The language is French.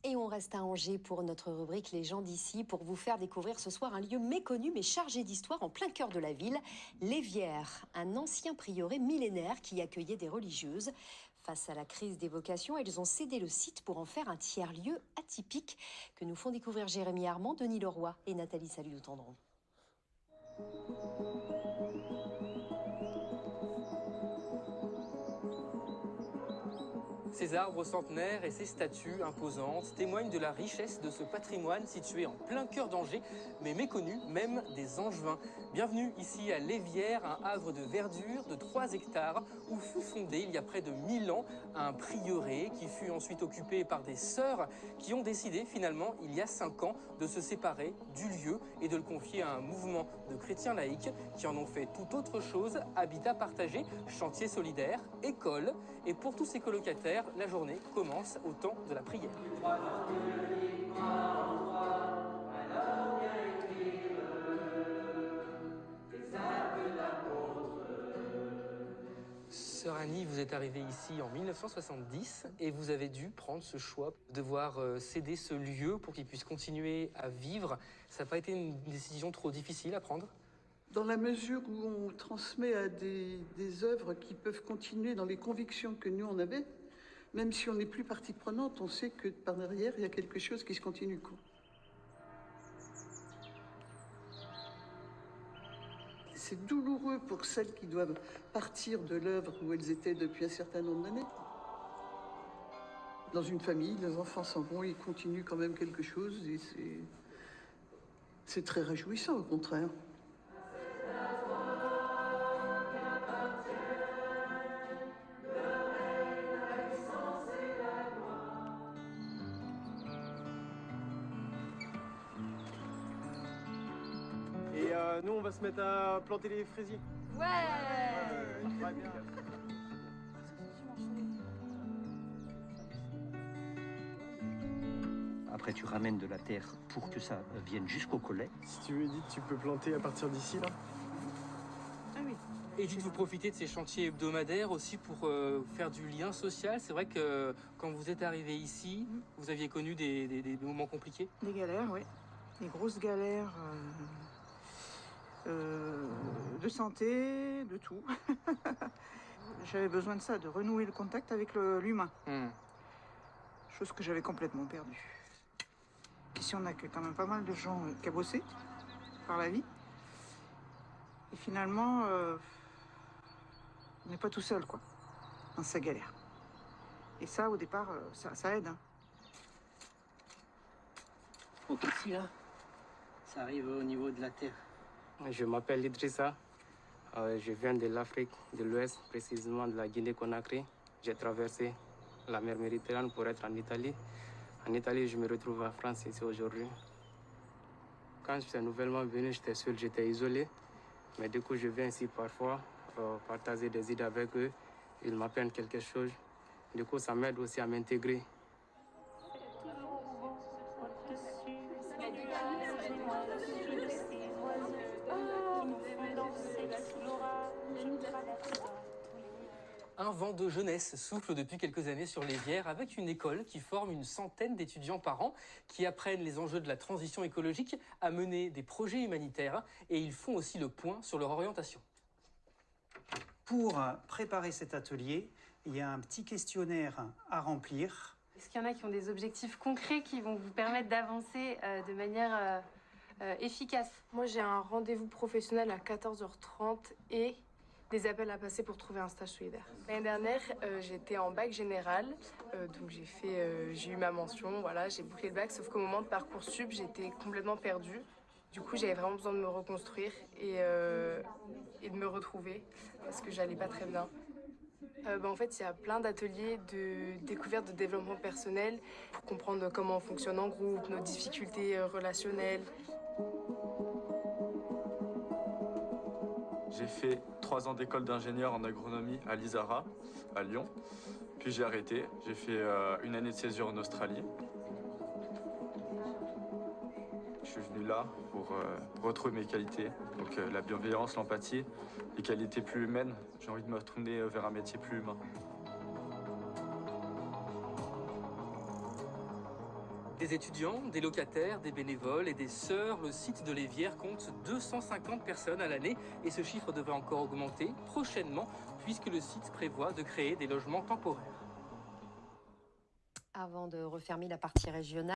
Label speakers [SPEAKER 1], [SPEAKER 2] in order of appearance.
[SPEAKER 1] Et on reste à Angers pour notre rubrique Les gens d'ici, pour vous faire découvrir ce soir un lieu méconnu mais chargé d'histoire en plein cœur de la ville, l'Évière, un ancien prieuré millénaire qui accueillait des religieuses. Face à la crise des vocations, elles ont cédé le site pour en faire un tiers-lieu atypique que nous font découvrir Jérémy Armand, Denis Leroy et Nathalie Salut-Tendron.
[SPEAKER 2] Ces arbres centenaires et ces statues imposantes témoignent de la richesse de ce patrimoine situé en plein cœur d'Angers, mais méconnu même des Angevins. Bienvenue ici à l'Évière, un havre de verdure de 3 hectares où fut fondé il y a près de 1000 ans un prieuré qui fut ensuite occupé par des sœurs qui ont décidé finalement il y a 5 ans de se séparer du lieu et de le confier à un mouvement de chrétiens laïcs qui en ont fait tout autre chose, habitat partagé, chantier solidaire, école. Et pour tous ces colocataires, la journée commence au temps de la prière. Sœur Annie, vous êtes arrivée ici en 1970 et vous avez dû prendre ce choix de devoir céder ce lieu pour qu'il puisse continuer à vivre. Ça n'a pas été une décision trop difficile à prendre ?
[SPEAKER 3] Dans la mesure où on transmet à des œuvres qui peuvent continuer dans les convictions que nous on avait, même si on n'est plus partie prenante, on sait que par derrière, il y a quelque chose qui se continue, quoi. C'est douloureux pour celles qui doivent partir de l'œuvre où elles étaient depuis un certain nombre d'années. Dans une famille, les enfants s'en vont, ils continuent quand même quelque chose et c'est très réjouissant au contraire.
[SPEAKER 4] Et nous, on va se mettre à planter les fraisiers.
[SPEAKER 5] Ouais,
[SPEAKER 4] très bien.
[SPEAKER 6] Après, tu ramènes de la terre pour que ça vienne jusqu'au collet.
[SPEAKER 4] Si tu veux, Edith, tu peux planter à partir d'ici, là.
[SPEAKER 5] ah oui.
[SPEAKER 2] Et vous profitez de ces chantiers hebdomadaires aussi pour faire du lien social. C'est vrai que quand vous êtes arrivé ici, vous aviez connu des moments compliqués.
[SPEAKER 5] Des galères, oui. Des grosses galères de santé, de tout. J'avais besoin de ça, de renouer le contact avec l'humain. Chose que j'avais complètement perdue. Ici, on a quand même pas mal de gens cabossés par la vie. Et finalement, on n'est pas tout seul, quoi, dans sa galère. Et ça, au départ, ça aide. Hein.
[SPEAKER 6] Donc ici, là, ça arrive au niveau de la terre.
[SPEAKER 7] Je m'appelle Idrissa. Je viens de l'Afrique de l'Ouest, précisément de la Guinée-Conakry. J'ai traversé la mer Méditerranée pour être en Italie. En Italie, je me retrouve en France ici aujourd'hui. Quand je suis nouvellement venu, j'étais seul, j'étais isolé. Mais du coup, je viens ici parfois partager des idées avec eux. Ils m'apprennent quelque chose. Du coup, ça m'aide aussi à m'intégrer.
[SPEAKER 2] Un vent de jeunesse souffle depuis quelques années sur l'Évière avec une école qui forme une centaine d'étudiants par an qui apprennent les enjeux de la transition écologique à mener des projets humanitaires et ils font aussi le point sur leur orientation.
[SPEAKER 8] Pour préparer cet atelier, il y a un petit questionnaire à remplir.
[SPEAKER 9] Est-ce qu'il y en a qui ont des objectifs concrets qui vont vous permettre d'avancer de manière efficace?
[SPEAKER 10] Moi, j'ai un rendez-vous professionnel à 14h30 et des appels à passer pour trouver un stage solidaire. L'année dernière, j'étais en bac général, donc j'ai eu ma mention, voilà, j'ai bouclé le bac, sauf qu'au moment de Parcoursup, j'étais complètement perdue. Du coup, j'avais vraiment besoin de me reconstruire et de me retrouver parce que j'allais pas très bien. En fait, il y a plein d'ateliers de découverte de développement personnel pour comprendre comment on fonctionne en groupe, nos difficultés relationnelles.
[SPEAKER 11] J'ai fait 3 ans d'école d'ingénieur en agronomie à l'ISARA, à Lyon. Puis j'ai arrêté. J'ai fait une année de césure en Australie. Je suis venu là pour retrouver mes qualités. Donc la bienveillance, l'empathie, les qualités plus humaines. J'ai envie de me retourner vers un métier plus humain.
[SPEAKER 2] Des étudiants, des locataires, des bénévoles et des sœurs, le site de l'Évière compte 250 personnes à l'année et ce chiffre devrait encore augmenter prochainement puisque le site prévoit de créer des logements temporaires.
[SPEAKER 1] Avant de refermer la partie régionale,